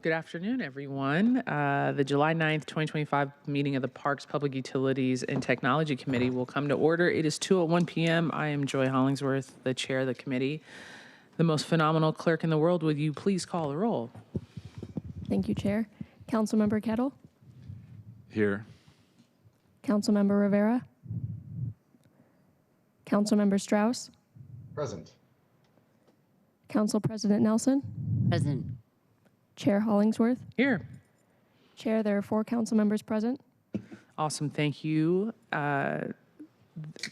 Good afternoon, everyone. The July 9th, 2025 meeting of the Parks, Public Utilities, and Technology Committee will come to order. It is 2:01 p.m. I am Joy Hollingsworth, the chair of the committee. The most phenomenal clerk in the world, would you please call the roll? Thank you, Chair. Councilmember Kettle? Here. Councilmember Rivera? Councilmember Strauss? Present. Council President Nelson? Present. Chair Hollingsworth? Here. Chair, there are 4 council members present. Awesome, thank you.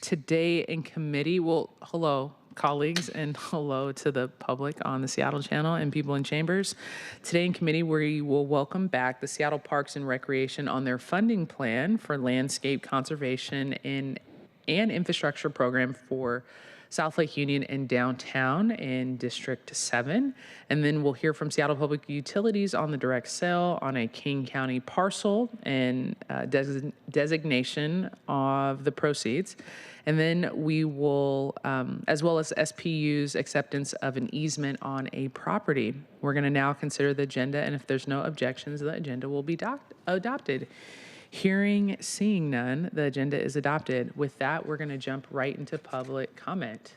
Today in committee, well, hello, colleagues, and hello to the public on the Seattle channel and people in chambers. Today in committee, we will welcome back the Seattle Parks and Recreation on their funding plan for landscape conservation and infrastructure program for South Lake Union and downtown in District 7. And then we'll hear from Seattle Public Utilities on the direct sale on a King County parcel and designation of the proceeds. And then we will, as well as SPU's acceptance of an easement on a property. We're going to now consider the agenda, and if there's no objections, the agenda will be adopted. Seeing none, the agenda is adopted. With that, we're going to jump right into public comment.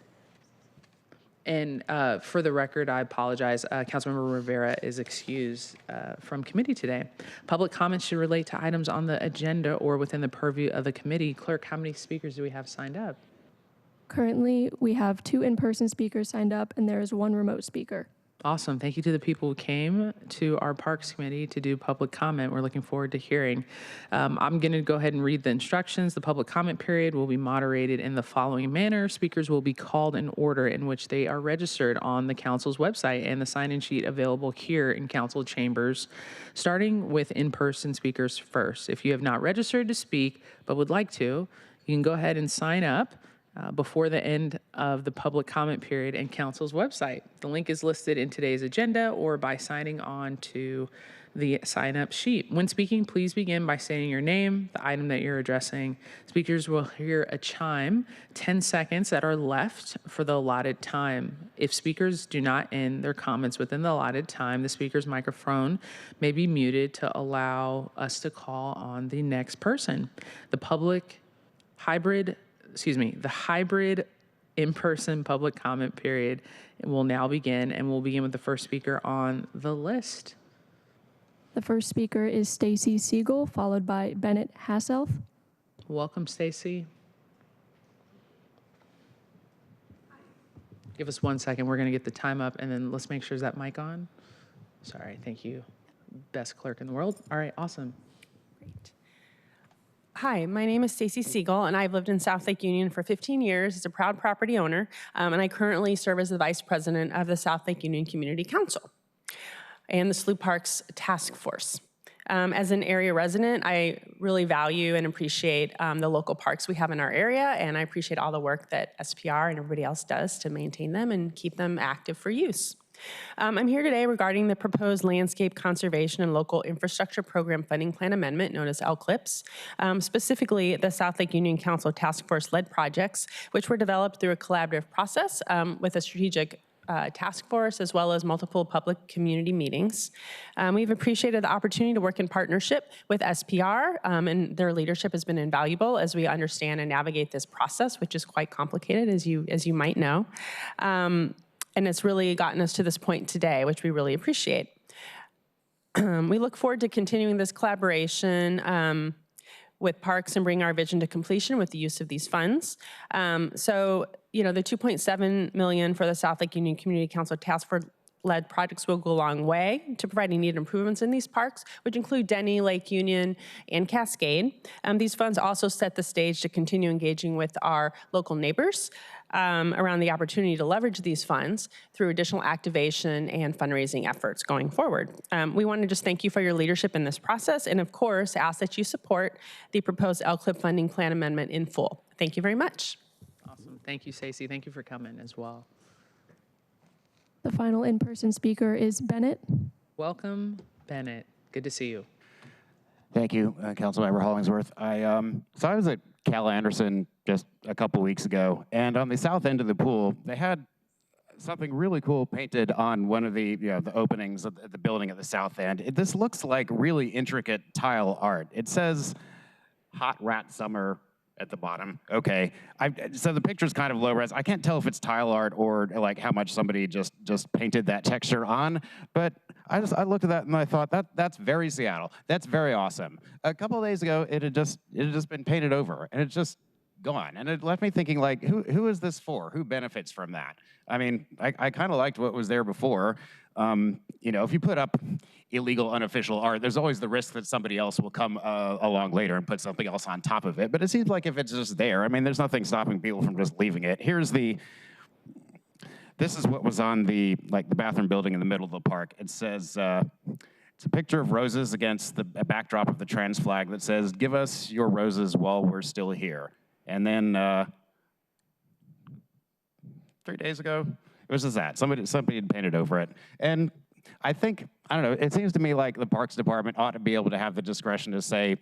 And for the record, I apologize. Councilmember Rivera is excused from committee today. Public comments should relate to items on the agenda or within the purview of the committee. Clerk, how many speakers do we have signed up? Currently, we have 2 in-person speakers signed up, and there is 1 remote speaker. Awesome. Thank you to the people who came to our Parks Committee to do public comment. We're looking forward to hearing. I'm going to go ahead and read the instructions. The public comment period will be moderated in the following manner. Speakers will be called in order in which they are registered on the council's website and the sign-in sheet available here in council chambers, starting with in-person speakers first. If you have not registered to speak but would like to, you can go ahead and sign up before the end of the public comment period and council's website. The link is listed in today's agenda or by signing on to the sign-up sheet. When speaking, please begin by saying your name, the item that you're addressing. Speakers will hear a chime 10 seconds that are left for the allotted time. If speakers do not end their comments within the allotted time, the speaker's microphone may be muted to allow us to call on the next person. The hybrid in-person public comment period will now begin, and we'll begin with the first speaker on the list. The first speaker is Stacy Siegel, followed by Bennett Hasself. Welcome, Stacy. Give us 1 second. We're going to get the time up, and then let's make sure is that mic on. Sorry, thank you. Best clerk in the world. All right, awesome. Great. Hi, my name is Stacy Siegel, and I've lived in South Lake Union for 15 years as a proud property owner, and I currently serve as the Vice President of the South Lake Union Community Council and the SLIP Parks Task Force. As an area resident, I really value and appreciate the local parks we have in our area, and I appreciate all the work that SPR and everybody else does to maintain them and keep them active for use. I'm here today regarding the proposed Landscape Conservation and Local Infrastructure Program Funding Plan Amendment, known as LCLIPs, specifically the South Lake Union Council Task Force-led projects, which were developed through a collaborative process with a strategic task force as well as multiple public community meetings. We've appreciated the opportunity to work in partnership with SPR, and their leadership has been invaluable as we understand and navigate this process, which is quite complicated, as you might know. And it's really gotten us to this point today, which we really appreciate. We look forward to continuing this collaboration with parks and bring our vision to completion with the use of these funds. So, the $2.7 million for the South Lake Union Community Council Task Force-led projects will go a long way to providing needed improvements in these parks, which include Denny, Lake Union, and Cascade. These funds also set the stage to continue engaging with our local neighbors around the opportunity to leverage these funds through additional activation and fundraising efforts going forward. We want to just thank you for your leadership in this process, and of course, ask that you support the proposed LCLIP funding plan amendment in full. Thank you very much. Awesome. Thank you, Stacey. Thank you for coming as well. The final in-person speaker is Bennett. Welcome, Bennett. Good to see you. Thank you, Councilmember Hollingsworth. So I was at Cal Anderson just a couple weeks ago, and on the south end of the pool, they had something really cool painted on one of the the openings of the building at the south end. This looks like really intricate tile art. It says "Hot Rat Summer" at the bottom. Okay, so the picture's kind of low res. I can't tell if it's tile art or like how much somebody just painted that texture on. But I looked at that and I thought that's very Seattle. That's very awesome. A couple of days ago, it had just been painted over, and it's just gone. And it left me thinking, like, who is this for? Who benefits from that? I mean, I kind of liked what was there before. If you put up illegal, unofficial art, there's always the risk that somebody else will come along later and put something else on top of it. But it seems like if it's just there, I mean, there's nothing stopping people from just leaving it. This is what was on the bathroom building in the middle of the park. It says, it's a picture of roses against a backdrop of the trans flag that says, "Give us your roses while we're still here." And then 3 days ago, it was just that. Somebody had painted over it. And I don't know, it seems to me like the Parks Department ought to be able to have the discretion to say,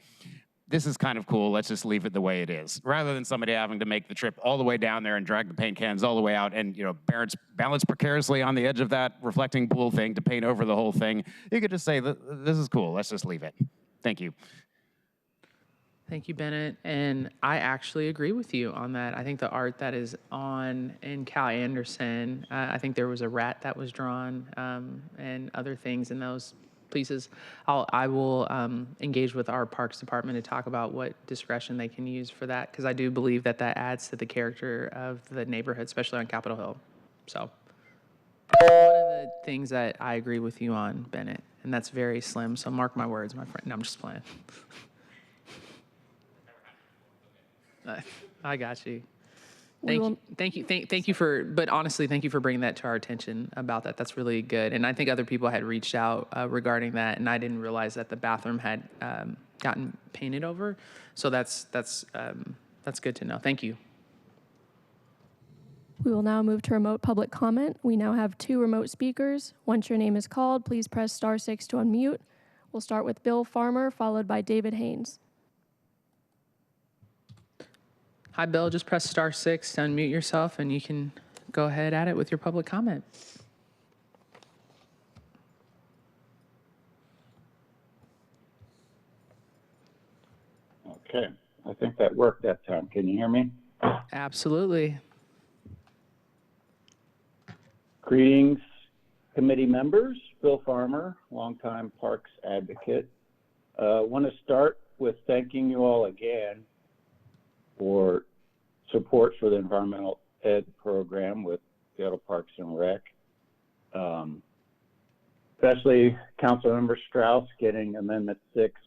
this is kind of cool, let's just leave it the way it is, rather than somebody having to make the trip all the way down there and drag the paint cans all the way out and balance precariously on the edge of that reflecting pool thing to paint over the whole thing. You could just say, this is cool, let's just leave it. Thank you. Thank you, Bennett. And I actually agree with you on that. I think the art that is in Cal Anderson, I think there was a rat that was drawn and other things in those pieces. I will engage with our Parks Department to talk about what discretion they can use for that, because I do believe that adds to the character of the neighborhood, especially on Capitol Hill. So one of the things that I agree with you on, Bennett, and that's very slim. So mark my words, my friend. No, I'm just playing. I got you. Thank you for, but honestly, thank you for bringing that to our attention about that. That's really good. And I think other people had reached out regarding that, and I didn't realize that the bathroom had gotten painted over. So that's good to know. Thank you. We will now move to remote public comment. We now have 2 remote speakers. Once your name is called, please press *6 to unmute. We'll start with Bill Farmer, followed by David Haynes. Hi, Bill. Just press *6 to unmute yourself, and you can go ahead at it with your public comment. Okay, I think that worked that time. Can you hear me? Absolutely. Greetings, committee members. Bill Farmer, longtime Parks advocate. Want to start with thanking you all again for support for the environmental ed program with Seattle Parks and Rec. Especially Councilmember Strauss getting Amendment 6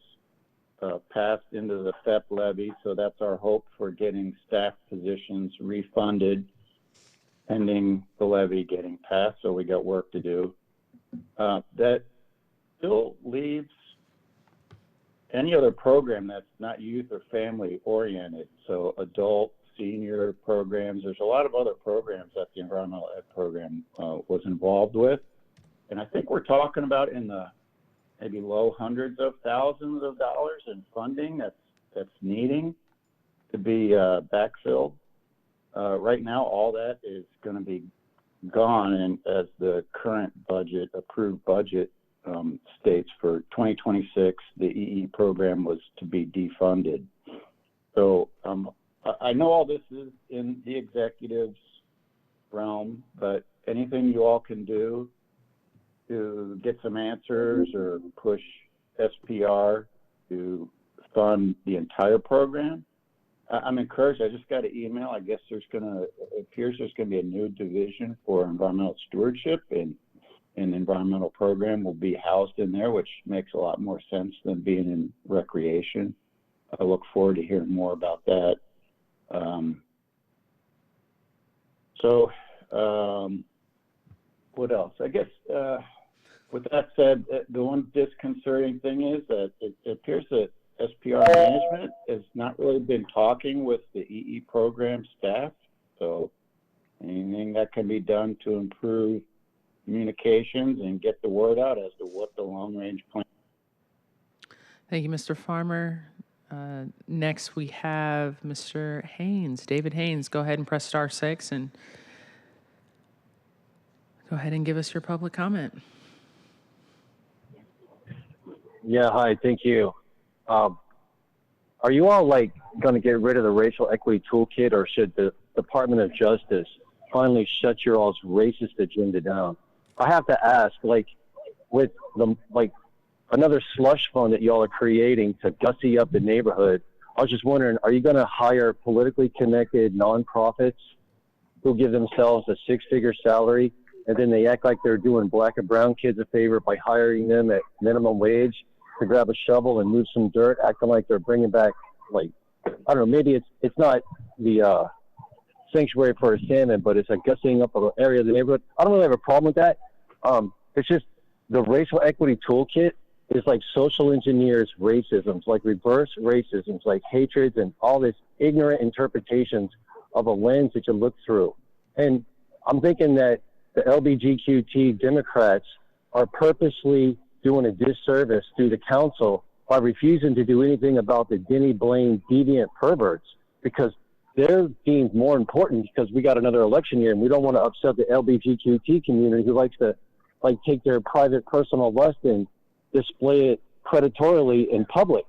passed into the FEP levy. So that's our hope for getting staff positions refunded pending the levy getting passed. So we got work to do. That still leaves any other program that's not youth or family oriented. So adult, senior programs, there's a lot of other programs that the environmental ed program was involved with. And I think we're talking about in the maybe low hundreds of thousands of dollars in funding that's needing to be backfilled. Right now, all that is going to be gone, and as the current budget, approved budget states for 2026, the EE program was to be defunded. So I know all this is in the executive's realm, but anything you all can do to get some answers or push SPR to fund the entire program, I'm encouraged. I just got an email. I guess it appears there's going to be a new division for environmental stewardship, and an environmental program will be housed in there, which makes a lot more sense than being in recreation. I look forward to hearing more about that. What else? I guess with that said, the one disconcerting thing is that it appears that SPR management has not really been talking with the EE program staff. So anything that can be done to improve communications and get the word out as to what the long-range plan. Thank you, Mr. Farmer. Next, we have Mr. Haynes, David Haynes. Go ahead and press *6 and Go ahead and give us your public comment. Yeah, hi, thank you. Are you all going to get rid of the racial equity toolkit, or should the Department of Justice finally shut your all's racist agenda down? I have to ask, with the another slush fund that y'all are creating to gussy up the neighborhood, I was just wondering, are you going to hire politically connected nonprofits who give themselves a six-figure salary, and then they act like they're doing black and brown kids a favor by hiring them at minimum wage to grab a shovel and move some dirt, acting like they're bringing back, I don't know, maybe it's not the sanctuary for a salmon, but it's a gussying up of an area of the neighborhood. I don't really have a problem with that. It's just the racial equity toolkit is like social engineers racisms, like reverse racisms, like hatreds and all this ignorant interpretations of a lens that you look through. And I'm thinking that the LGBTQ Democrats are purposely doing a disservice to the council by refusing to do anything about the Denny Blaine deviant perverts, because they're deemed more important because we got another election year and we don't want to upset the LGBTQ community who likes to take their private personal lust and display it predatorily in public.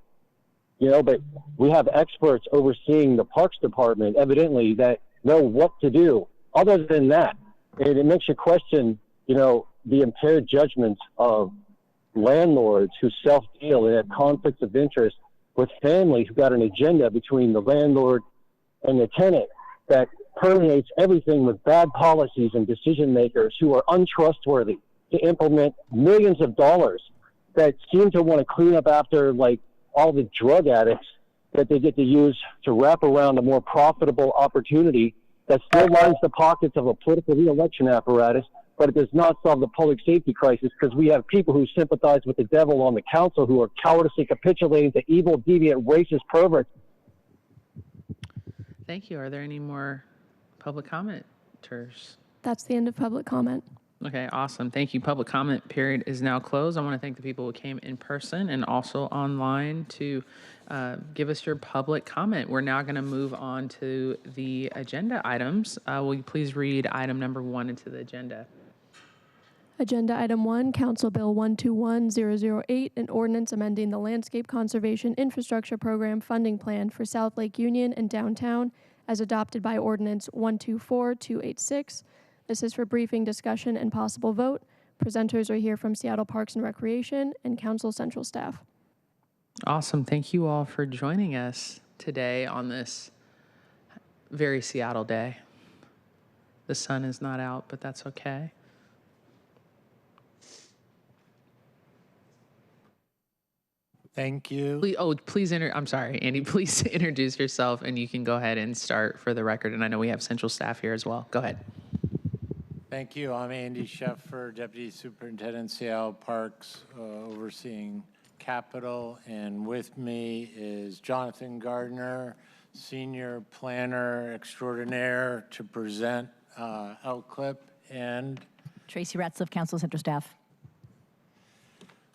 But we have experts overseeing the Parks Department, evidently, that know what to do. Other than that, and it makes you question, the impaired judgments of landlords who self-deal and have conflicts of interest with families who got an agenda between the landlord and the tenant that permeates everything with bad policies and decision makers who are untrustworthy to implement millions of dollars that seem to want to clean up after all the drug addicts that they get to use to wrap around a more profitable opportunity that still lines the pockets of a political re-election apparatus, but it does not solve the public safety crisis because we have people who sympathize with the devil on the council who are cowardice capitulating to evil, deviant, racist perverts. Thank you. Are there any more public commenters? That's the end of public comment. Okay, awesome. Thank you. Public comment period is now closed. I want to thank the people who came in person and also online to give us your public comment. We're now going to move on to the agenda items. Will you please read item number 1 into the agenda? Agenda Item 1, Council Bill 121008, an ordinance amending the Landscape Conservation Infrastructure Program funding plan for South Lake Union and downtown as adopted by Ordinance 124286. This is for briefing, discussion, and possible vote. Presenters are here from Seattle Parks and Recreation and Council Central staff. Awesome. Thank you all for joining us today on this very Seattle day. The sun is not out, but that's okay. Thank you. I'm sorry, Andy, please introduce yourself and you can go ahead and start for the record. And I know we have central staff here as well. Go ahead. Thank you. I'm Andy Sheffer, Deputy Superintendent, Seattle Parks, overseeing Capital. And with me is Jonathan Gardner, Senior Planner Extraordinaire, to present LCLIP, and Tracy Ratzliff, Council Center staff.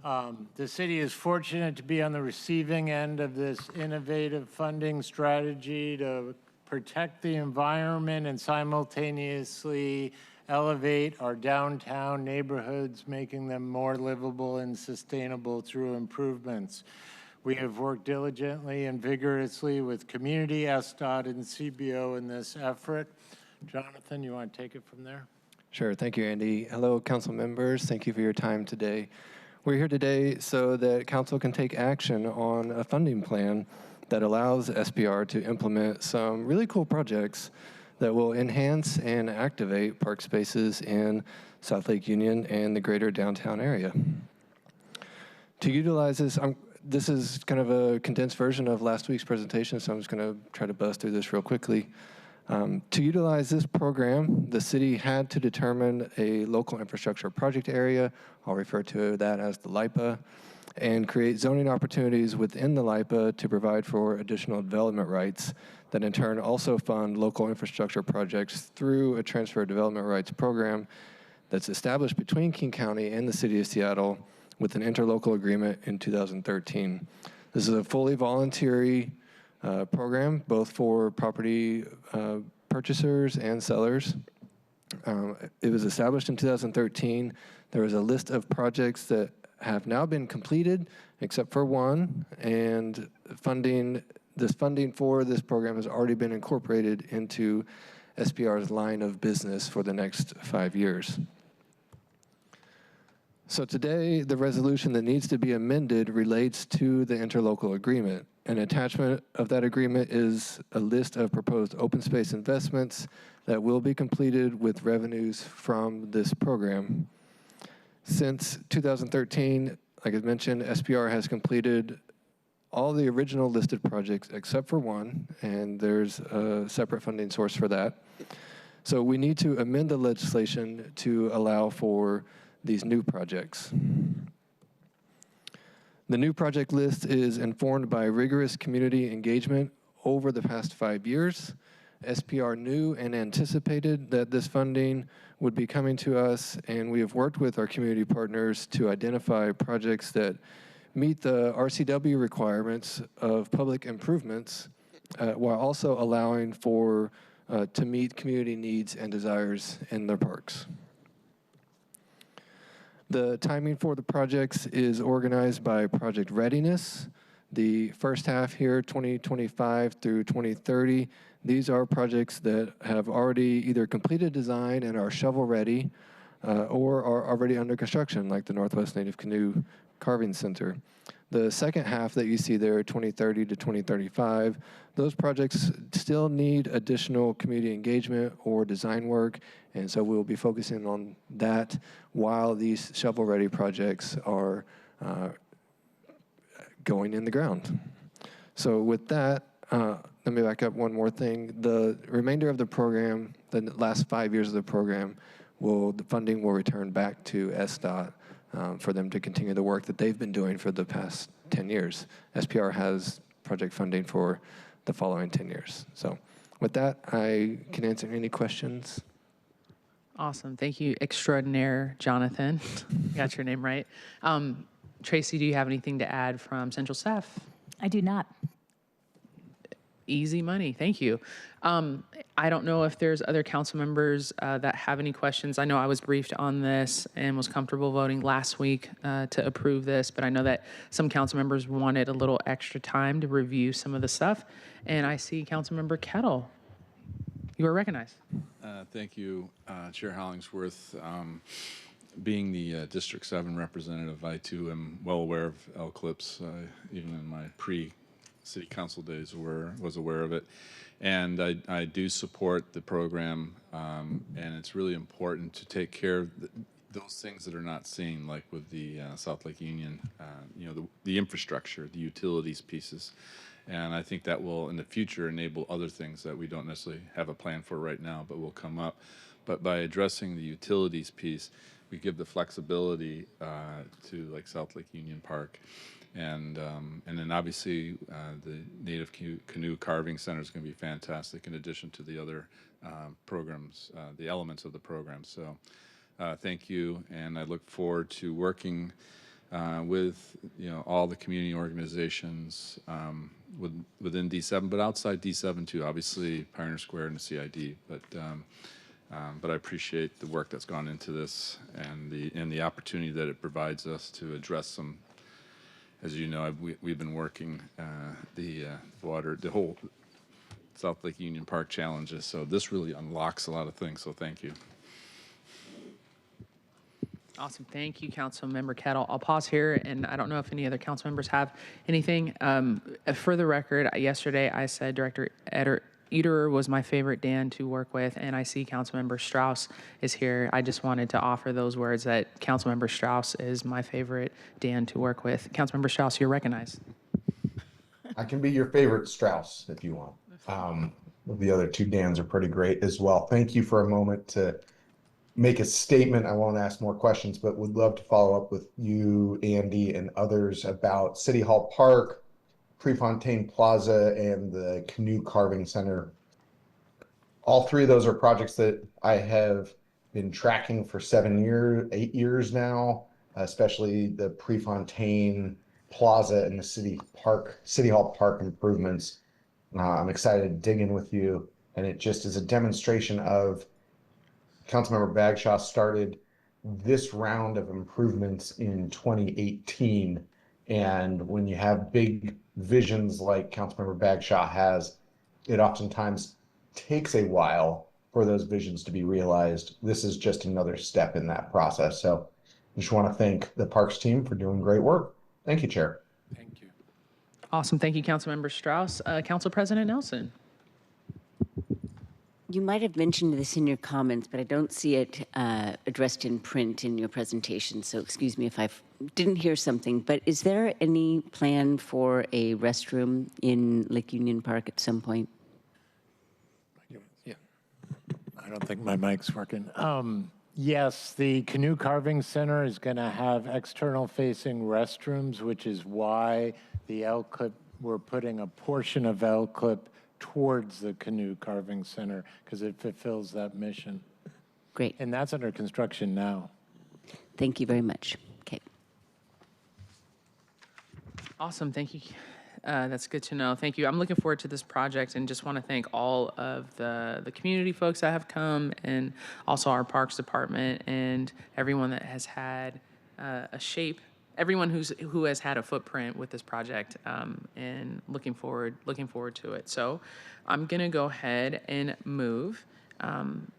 The city is fortunate to be on the receiving end of this innovative funding strategy to protect the environment and simultaneously elevate our downtown neighborhoods, making them more livable and sustainable through improvements. We have worked diligently and vigorously with community, SDOT, and CBO in this effort. Jonathan, you want to take it from there? Sure. Thank you, Andy. Hello, council members. Thank you for your time today. We're here today so that council can take action on a funding plan that allows SPR to implement some really cool projects that will enhance and activate park spaces in South Lake Union and the greater downtown area. To utilize this, this is kind of a condensed version of last week's presentation, so I'm just going to try to buzz through this real quickly. To utilize this program, the city had to determine a local infrastructure project area, I'll refer to that as the LIPA, and create zoning opportunities within the LIPA to provide for additional development rights that in turn also fund local infrastructure projects through a transfer of development rights program that's established between King County and the city of Seattle with an interlocal agreement in 2013. This is a fully voluntary program, both for property purchasers and sellers. It was established in 2013. There was a list of projects that have now been completed, except for one, and this funding for this program has already been incorporated into SPR's line of business for the next 5 years. So today, the resolution that needs to be amended relates to the interlocal agreement. An attachment of that agreement is a list of proposed open space investments that will be completed with revenues from this program. Since 2013, like I mentioned, SPR has completed all the original listed projects except for one, and there's a separate funding source for that. So we need to amend the legislation to allow for these new projects. The new project list is informed by rigorous community engagement over the past 5 years. SPR knew and anticipated that this funding would be coming to us, and we have worked with our community partners to identify projects that meet the RCW requirements of public improvements while also allowing for to meet community needs and desires in their parks. The timing for the projects is organized by project readiness. The first half here, 2025 through 2030, these are projects that have already either completed design and are shovel ready or are already under construction, like the Northwest Native Canoe Carving Center. The second half that you see there, 2030 to 2035, those projects still need additional community engagement or design work, and so we'll be focusing on that while these shovel-ready projects are going in the ground. So with that, let me back up one more thing. The remainder of the program, the last 5 years of the program, the funding will return back to SDOT for them to continue the work that they've been doing for the past 10 years. SPR has project funding for the following 10 years. So with that, I can answer any questions. Awesome. Thank you, extraordinaire Jonathan. Got your name right. Tracy, do you have anything to add from central staff? I do not. Easy money. Thank you. I don't know if there's other council members that have any questions. I know I was briefed on this and was comfortable voting last week to approve this, but I know that some council members wanted a little extra time to review some of the stuff. And I see Councilmember Kettle. You are recognized. Thank you, Chair Hollingsworth. Being the District 7 representative, I too am well aware of LCLIPs, even in my pre-city council days was aware of it. And I do support the program, and it's really important to take care of those things that are not seen, like with the South Lake Union, the infrastructure, the utilities pieces. And I think that will, in the future, enable other things that we don't necessarily have a plan for right now, but will come up. But by addressing the utilities piece, we give the flexibility to like South Lake Union Park. And then obviously the Native Canoe Carving Center is going to be fantastic in addition to the other programs, the elements of the program. So thank you, and I look forward to working with all the community organizations within D7, but outside D7 too. Obviously Pioneer Square and the CID, but I appreciate the work that's gone into this and the opportunity that it provides us to address some. As you know, we've been working the whole South Lake Union Park challenges. So this really unlocks a lot of things. So thank you. Awesome. Thank you, Councilmember Kettle. I'll pause here, and I don't know if any other council members have anything. For the record, yesterday I said Director Ederer was my favorite Dan to work with, and I see Councilmember Strauss is here. I just wanted to offer those words that Councilmember Strauss is my favorite Dan to work with. Councilmember Strauss, you're recognized. I can be your favorite Strauss if you want. The other two Dans are pretty great as well. Thank you for a moment to make a statement. I won't ask more questions, but would love to follow up with you, Andy, and others about City Hall Park, Prefontaine Plaza, and the Canoe Carving Center. All three of those are projects that I have been tracking for 8 years now, especially the Prefontaine Plaza and the City Hall Park improvements. I'm excited to dig in with you, and it just is a demonstration of Councilmember Bagshaw started this round of improvements in 2018. And when you have big visions like Councilmember Bagshaw has, it oftentimes takes a while for those visions to be realized. This is just another step in that process. So I just want to thank the Parks team for doing great work. Thank you, Chair. Thank you. Awesome. Thank you, Councilmember Strauss. Council President Nelson. You might have mentioned this in your comments, but I don't see it addressed in print in your presentation, so excuse me if I didn't hear something. But is there any plan for a restroom in Lake Union Park at some point? Yeah. I don't think my mic's working. Yes, the Canoe Carving Center is going to have external facing restrooms, which is why the LCLIP, we're putting a portion of LCLIP towards the Canoe Carving Center because it fulfills that mission. Great. And that's under construction now. Thank you very much. Okay. Awesome. Thank you. That's good to know. Thank you. I'm looking forward to this project and just want to thank all of the community folks that have come and also our Parks Department and everyone that has had everyone who has had a footprint with this project, and looking forward to it. So I'm going to go ahead and move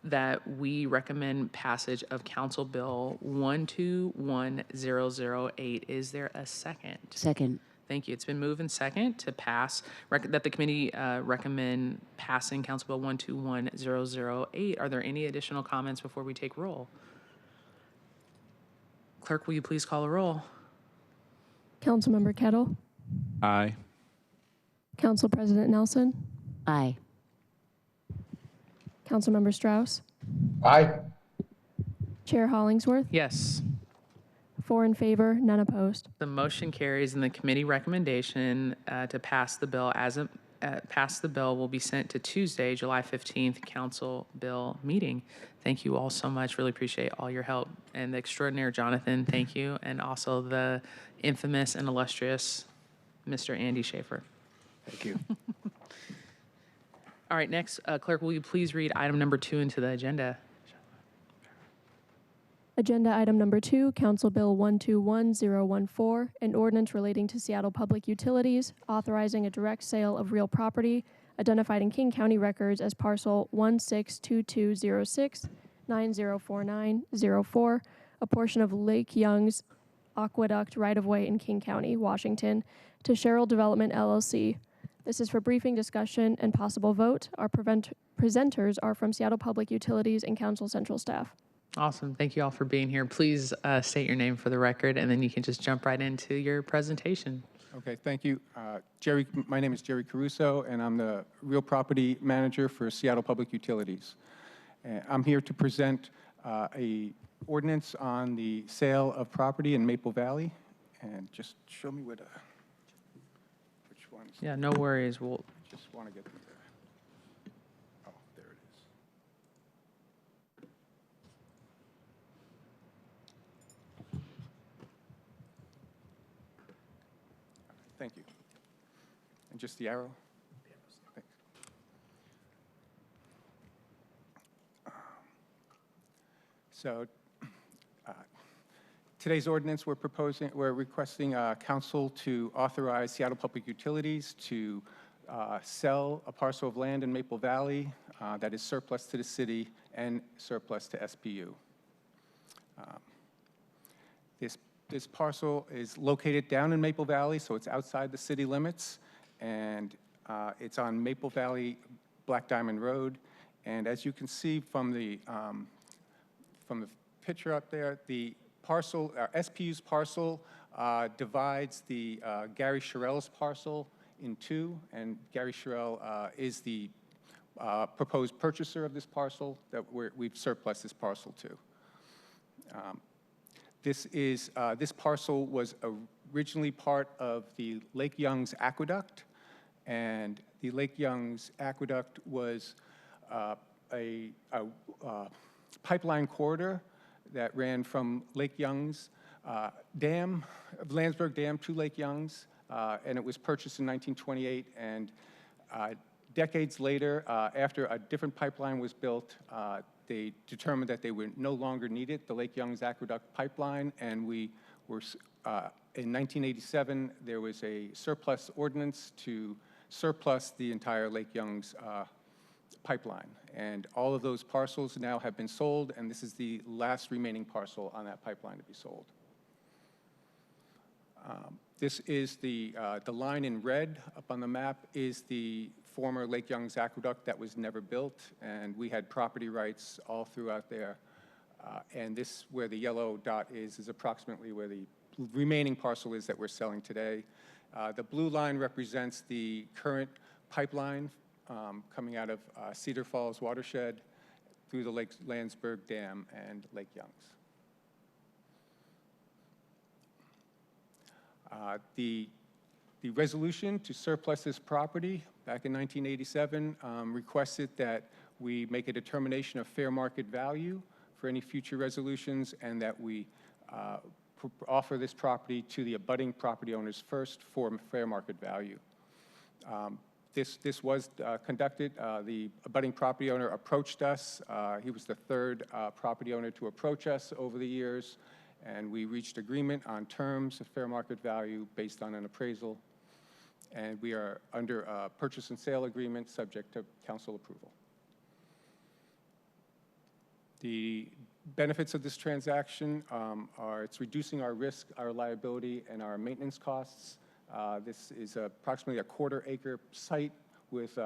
that we recommend passage of Council Bill 121008. Is there a second? Second. Thank you. It's been moved and second to pass, that the committee recommend passing Council Bill 121008. Are there any additional comments before we take roll? Clerk, will you please call a roll? Councilmember Kettle. Aye. Council President Nelson. Aye. Councilmember Strauss. Aye. Chair Hollingsworth. Yes. 4 in favor, none opposed. The motion carries, and the committee recommendation to pass the bill will be sent to Tuesday, July 15th, Council Bill meeting. Thank you all so much. Really appreciate all your help. And the extraordinary Jonathan, thank you. And also the infamous and illustrious Mr. Andy Schaefer. Thank you. All right, next, Clerk, will you please read item number 2 into the agenda? Agenda item number 2, Council Bill 121014, an ordinance relating to Seattle Public Utilities, authorizing a direct sale of real property identified in King County records as parcel 162206904904, a portion of Lake Young's Aqueduct right-of-way in King County, Washington, to Sherrill Development, LLC. This is for briefing, discussion, and possible vote. Our presenters are from Seattle Public Utilities and Council Central staff. Awesome. Thank you all for being here. Please state your name for the record, and then you can just jump right into your presentation. Okay, thank you. My name is Jerry Caruso, and I'm the real property manager for Seattle Public Utilities. I'm here to present a ordinance on the sale of property in Maple Valley. And just show me which ones. Yeah, no worries. We'll just want to get them there. Oh, there it is. Thank you. And just the arrow? Thanks. So today's ordinance, we're requesting council to authorize Seattle Public Utilities to sell a parcel of land in Maple Valley that is surplus to the city and surplus to SPU. This parcel is located down in Maple Valley, so it's outside the city limits, and it's on Maple Valley Black Diamond Road. And as you can see from the picture up there, the parcel, SPU's parcel, divides the Gary Sherrill's parcel in two, and Gary Sherrill is the proposed purchaser of this parcel that we've surplus this parcel to. This parcel was originally part of the Lake Young's Aqueduct, and the Lake Young's Aqueduct was a pipeline corridor that ran from Lake Young's Dam, Landsberg Dam to Lake Young's, and it was purchased in 1928, and decades later, after a different pipeline was built, they determined that they were no longer needed, the Lake Young's Aqueduct pipeline, and we were, in 1987, there was a surplus ordinance to surplus the entire Lake Young's pipeline. And all of those parcels now have been sold, and this is the last remaining parcel on that pipeline to be sold. This is the line in red up on the map is the former Lake Young's Aqueduct that was never built, and we had property rights all throughout there. And this, where the yellow dot is approximately where the remaining parcel is that we're selling today. The blue line represents the current pipeline coming out of Cedar Falls watershed through the Lake Landsberg Dam and Lake Young's. The resolution to surplus this property back in 1987 requested that we make a determination of fair market value for any future resolutions, and that we offer this property to the abutting property owners first for fair market value. This was conducted. The abutting property owner approached us. He was the third property owner to approach us over the years, and we reached agreement on terms of fair market value based on an appraisal. And we are under a purchase and sale agreement subject to council approval. The benefits of this transaction are it's reducing our risk, our liability, and our maintenance costs. This is approximately a quarter-acre site with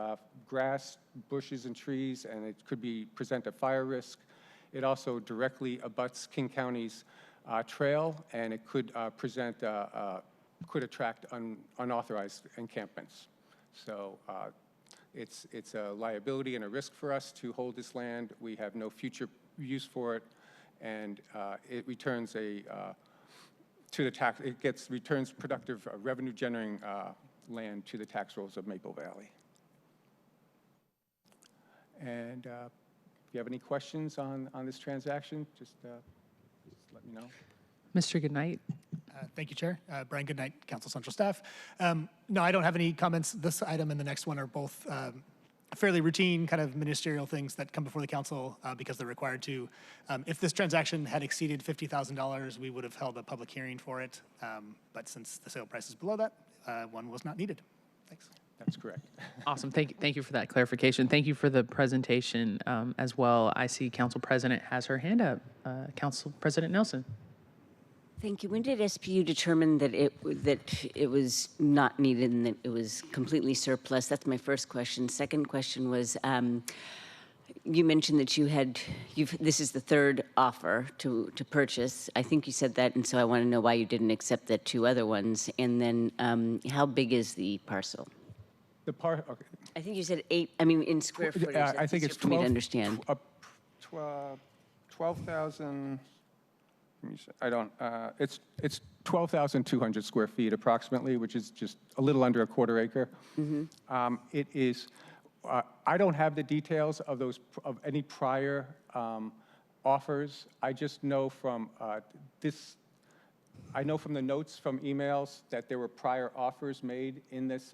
grass, bushes, and trees, and it could present a fire risk. It also directly abuts King County's trail, and it could could attract unauthorized encampments. So it's a liability and a risk for us to hold this land. We have no future use for it, and it returns to the tax. It returns productive revenue-generating land to the tax rolls of Maple Valley. And if you have any questions on this transaction, just let me know. Mr. Goodnight. Thank you, Chair. Brian Goodnight, Council Central staff. No, I don't have any comments. This item and the next one are both fairly routine kind of ministerial things that come before the council because they're required to. If this transaction had exceeded $50,000, we would have held a public hearing for it. But since the sale price is below that, one was not needed. Thanks. That's correct. Awesome. Thank you for that clarification. Thank you for the presentation as well. I see Council President has her hand up. Council President Nelson. Thank you. When did SPU determine that it was not needed and that it was completely surplus? That's my first question. Second question was, you mentioned that this is the third offer to purchase. I think you said that, and so I want to know why you didn't accept the two other ones. And then, how big is the parcel? Okay. I think you said 8. I mean, in square footage. I think it's 12. For me to understand. 12,000. I don't. It's 12,200 square feet approximately, which is just a little under a quarter acre. Mm-hmm. It is. I don't have the details of any prior offers. I just know from this. I know from the notes from emails that there were prior offers made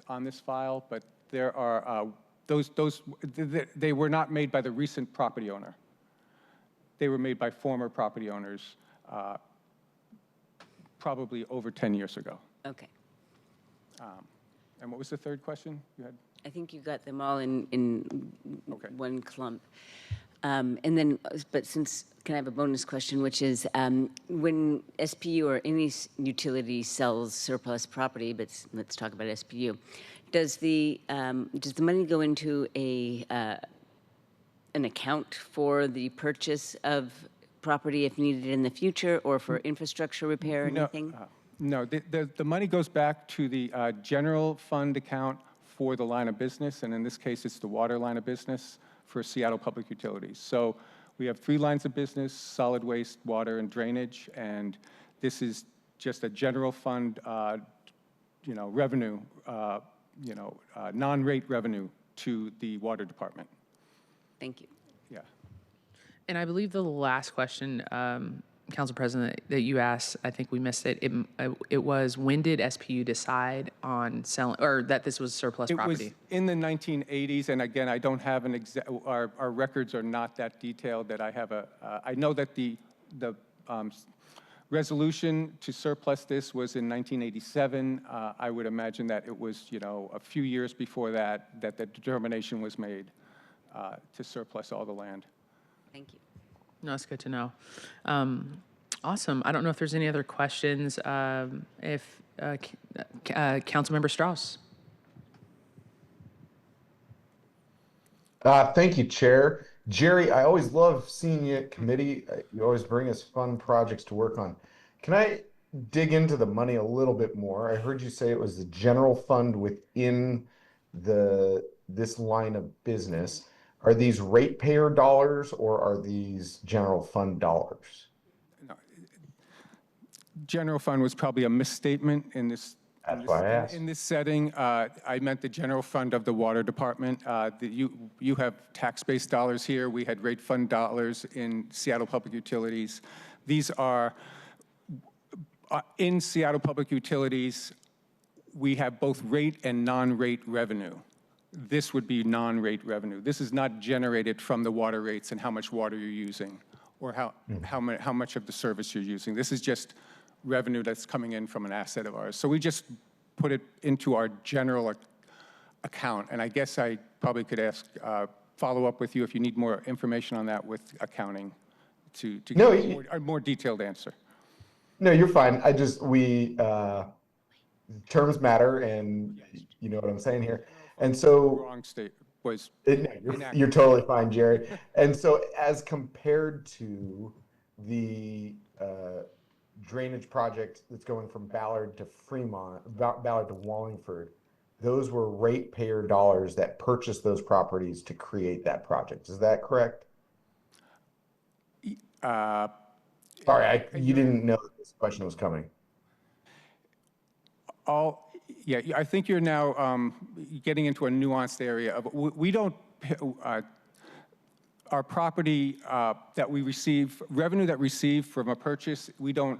on this file, but there are they were not made by the recent property owner. They were made by former property owners. Probably over 10 years ago. Okay. And what was the third question you had? I think you got them all in Okay. one clump. And then, but can I have a bonus question, which is when SPU or any utility sells surplus property, but let's talk about SPU, does the money go into an account for the purchase of property if needed in the future, or for infrastructure repair or anything? No, the money goes back to the general fund account for the line of business, and in this case, it's the water line of business for Seattle Public Utilities. So we have 3 lines of business: solid waste, water, and drainage, and this is just a general fund, revenue, non-rate revenue to the water department. Thank you. Yeah. And I believe the last question, Council President, that you asked, I think we missed it. It was, when did SPU decide on selling, or that this was surplus It property? was in the 1980s, and again, I don't have our records are not that detailed that I have I know that the resolution to surplus this was in 1987. I would imagine that it was, a few years before that the determination was made to surplus all the land. Thank you. No, it's good to know. Awesome. I don't know if there's any other questions. Councilmember Strauss. Thank you, Chair. Jerry, I always love seeing you at committee. You always bring us fun projects to work on. Can I dig into the money a little bit more? I heard you say it was the general fund within this line of business. Are these ratepayer dollars or are these general fund dollars? General fund was probably a misstatement in this. That's why I asked. In this setting, I meant the general fund of the water department. You have tax-based dollars here. We had rate fund dollars in Seattle Public Utilities. These are, in Seattle Public Utilities, we have both rate and non-rate revenue. This would be non-rate revenue. This is not generated from the water rates and how much water you're using or how much of the service you're using. This is just revenue that's coming in from an asset of ours. So we just put it into our general account. And I guess I probably could ask, follow up with you if you need more information on that with accounting to get a more detailed answer. No, you're fine. Terms matter, and you know what I'm saying here. And so wrong state was you're totally fine, Jerry. And so as compared to the drainage project that's going from Ballard to Fremont, Ballard to Wallingford, those were ratepayer dollars that purchased those properties to create that project. Is that correct? Sorry, you didn't know that this question was coming. Yeah, I think you're now getting into a nuanced area of, we don't, our property that we receive, revenue that received from a purchase, we don't,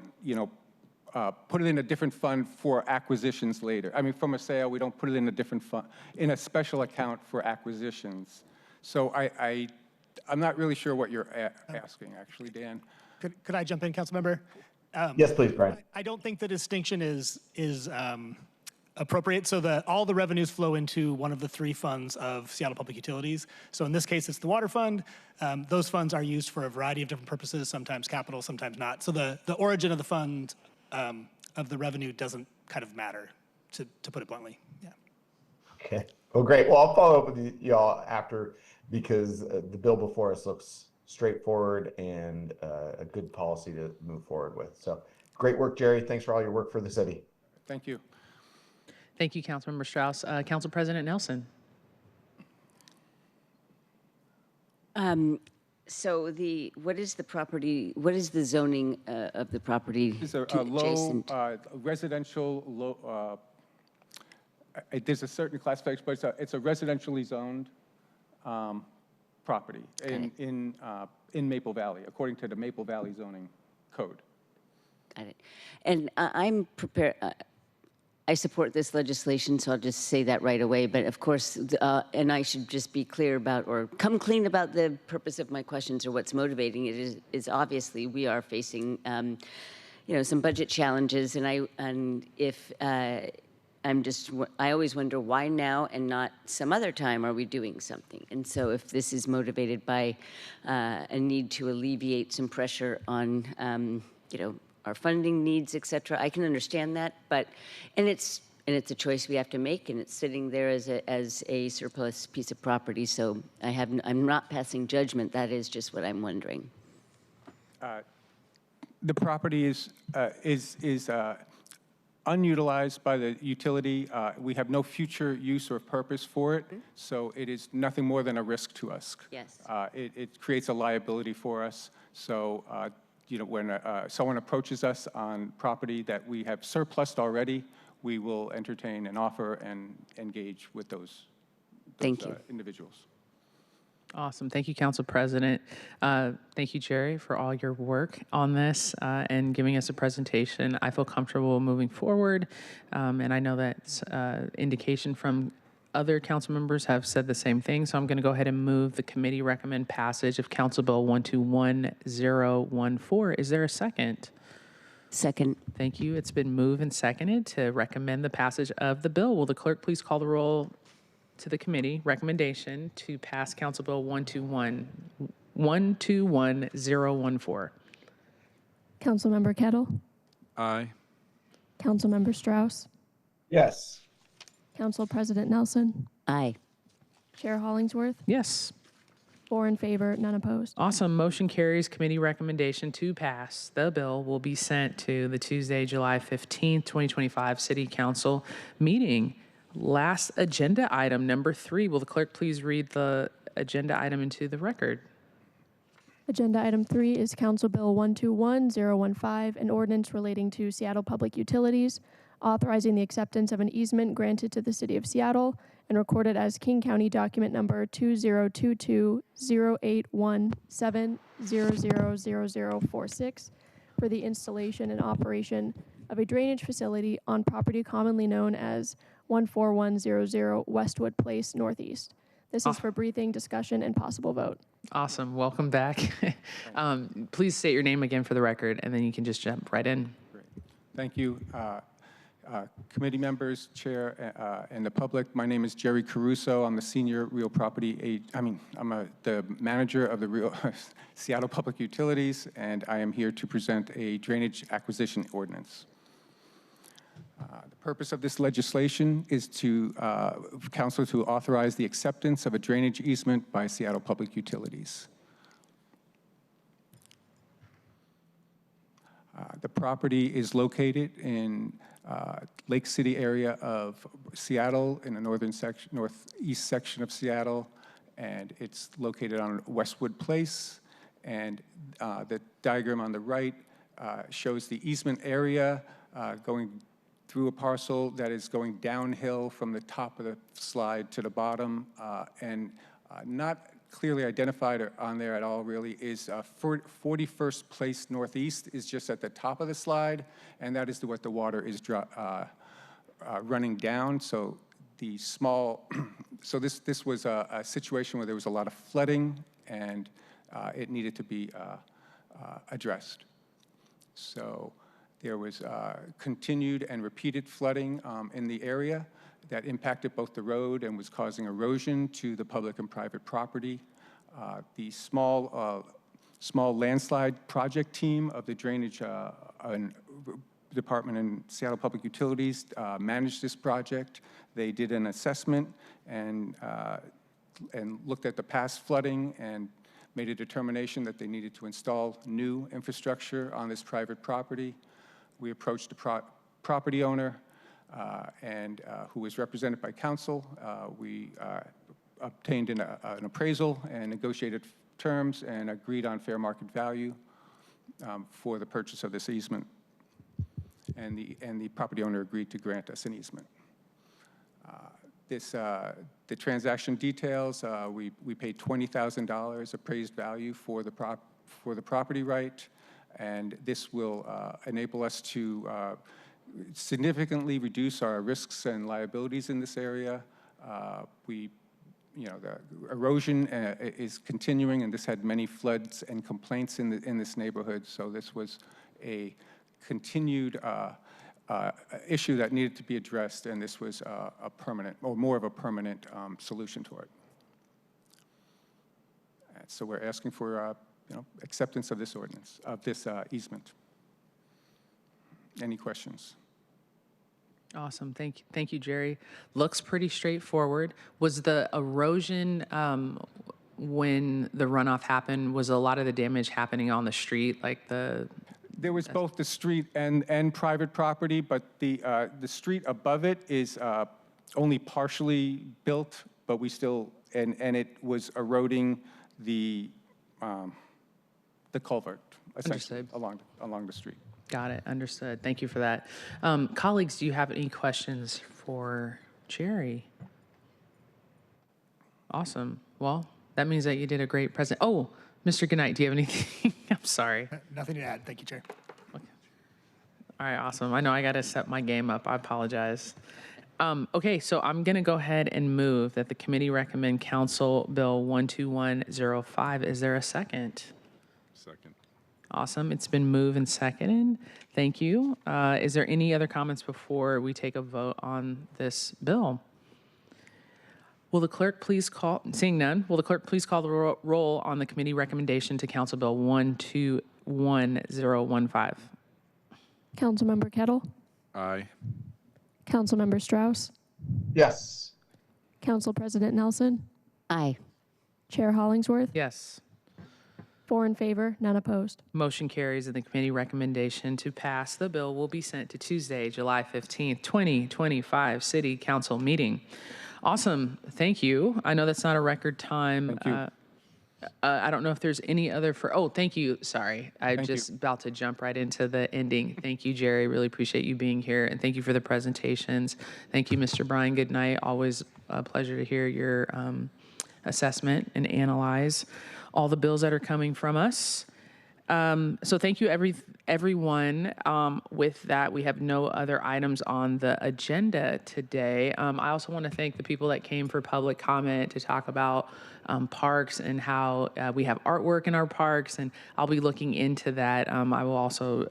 put it in a different fund for acquisitions later. I mean, from a sale, we don't put it in a different fund, in a special account for acquisitions. So I'm not really sure what you're asking, actually, Dan. Could I jump in, Councilmember? Yes, please, Brian. I don't think the distinction is appropriate. So all the revenues flow into one of the three funds of Seattle Public Utilities. So in this case, it's the water fund. Those funds are used for a variety of different purposes, sometimes capital, sometimes not. So the origin of the fund of the revenue doesn't kind of matter, to put it bluntly. Yeah. Okay. Well, great. Well, I'll follow up with y'all after, because the bill before us looks straightforward and a good policy to move forward with. So great work, Jerry. Thanks for all your work for the city. Thank you. Thank you, Councilmember Strauss. Council President Nelson. So what is the property, what is the zoning of the property? It's a low residential, there's a certain classification, but it's a residentially zoned property in Maple Valley, according to the Maple Valley zoning code. Got it. And I'm prepared, I support this legislation, so I'll just say that right away. But of course, and I should just be clear about, or come clean about the purpose of my questions or what's motivating it is obviously we are facing, some budget challenges, and if I always wonder why now and not some other time are we doing something? And so if this is motivated by a need to alleviate some pressure on, our funding needs, et cetera, I can understand that, and it's a choice we have to make, and it's sitting there as a surplus piece of property. So I'm not passing judgment. That is just what I'm wondering. The property is unutilized by the utility. We have no future use or purpose for it, so it is nothing more than a risk to us. Yes. It creates a liability for us. So, when someone approaches us on property that we have surplused already, we will entertain an offer and engage with those Thank you. Individuals. Awesome. Thank you, Council President. Thank you, Jerry, for all your work on this and giving us a presentation. I feel comfortable moving forward, and I know that's indication from other council members have said the same thing, so I'm going to go ahead and move the committee recommend passage of Council Bill 121014. Is there a second? Second. Thank you. It's been moved and seconded to recommend the passage of the bill. Will the clerk please call the roll to the committee recommendation to pass Council Bill 121014? Councilmember Kettle, Aye. Councilmember Strauss, Yes. Council President Nelson, Aye. Chair Hollingsworth, Yes. 4 in favor, none opposed. Awesome. Motion carries. Committee recommendation to pass the bill will be sent to the Tuesday, July 15th, 2025 City Council meeting. Last agenda item, number 3. Will the clerk please read the agenda item into the record? Agenda item 3 is Council Bill 121015, an ordinance relating to Seattle Public Utilities, authorizing the acceptance of an easement granted to the City of Seattle and recorded as King County Document Number 2022-0817000046 for the installation and operation of a drainage facility on property commonly known as 14100 Westwood Place Northeast. This is for briefing, discussion, and possible vote. Awesome. Welcome back. Please state your name again for the record, and then you can just jump right in. Great. Thank you. Committee members, chair, and the public. My name is Jerry Caruso. I'm the senior real property I'm the manager of the real Seattle Public Utilities, and I am here to present a drainage acquisition ordinance. The purpose of this legislation is to council to authorize the acceptance of a drainage easement by Seattle Public Utilities. The property is located in Lake City area of Seattle in the northeast section of Seattle, and it's located on Westwood Place. And the diagram on the right shows the easement area going through a parcel that is going downhill from the top of the slide to the bottom, and not clearly identified on there at all really is 41st Place Northeast is just at the top of the slide, and that is what the water is running down. So the small, so this was a situation where there was a lot of flooding, and it needed to be addressed. So there was continued and repeated flooding in the area that impacted both the road and was causing erosion to the public and private property. The small landslide project team of the drainage department in Seattle Public Utilities managed this project. They did an assessment and looked at the past flooding and made a determination that they needed to install new infrastructure on this private property. We approached the property owner who was represented by counsel. We obtained an appraisal and negotiated terms and agreed on fair market value for the purchase of this easement. And the property owner agreed to grant us an easement. The transaction details, we paid $20,000 appraised value for the property right, and this will enable us to significantly reduce our risks and liabilities in this area. The erosion is continuing, and this had many floods and complaints in this neighborhood, so this was a continued issue that needed to be addressed, and this was a permanent, or more of a permanent solution to it. And so we're asking for acceptance of this ordinance, of this easement. Any questions? Awesome. Thank you, Jerry. Looks pretty straightforward. Was the erosion when the runoff happened, was a lot of the damage happening on the street, like the? There was both the street and private property, but the street above it is only partially built, but we still, and it was eroding the culvert, essentially, along the street. Got it. Understood. Thank you for that. Colleagues, do you have any questions for Jerry? Awesome. Well, That means that you did a great present. Oh, Mr. Goodnight, do you have anything? I'm sorry. Nothing to add. Thank you, Chair. All right, awesome. I know I got to set my game up. I apologize. Okay, so I'm going to go ahead and move that the committee recommend Council Bill 12105. Is there a second? Second. Awesome. It's been moved and seconded. Thank you. Is there any other comments before we take a vote on this bill? Will the clerk please call, seeing none, will the clerk please call the roll on the committee recommendation to Council Bill 12105? Councilmember Kettle, Aye. Councilmember Strauss, Yes. Council President Nelson, Aye. Chair Hollingsworth, Yes. 4 in favor, none opposed. Motion carries, and the committee recommendation to pass the bill will be sent to Tuesday, July 15th, 2025 City Council meeting. Awesome. Thank you. I know that's not a record time. Thank you. I don't know if there's any other oh, thank you. Sorry. I'm Thank just you. about to jump right into the ending. Thank you, Jerry. Really appreciate you being here. And thank you for the presentations. Thank you, Mr. Brian Goodnight. Always a pleasure to hear your assessment and analyze all the bills that are coming from us. So thank you, everyone. With that, we have no other items on the agenda today. I also want to thank the people that came for public comment to talk about parks and how we have artwork in our parks, and I'll be looking into that. I will also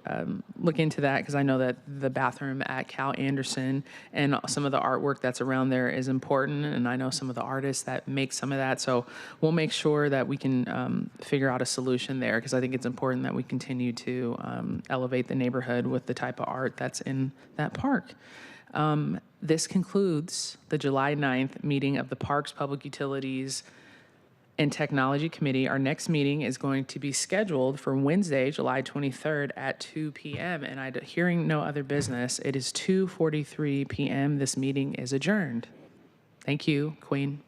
look into that because I know that the bathroom at Cal Anderson and some of the artwork that's around there is important, and I know some of the artists that make some of that. So we'll make sure that we can figure out a solution there because I think it's important that we continue to elevate the neighborhood with the type of art that's in that park. This concludes the July 9th meeting of the Parks, Public Utilities, and Technology Committee. Our next meeting is going to be scheduled for Wednesday, July 23rd at 2 p.m. And hearing no other business, it is 2:43 p.m. This meeting is adjourned. Thank you, Queen.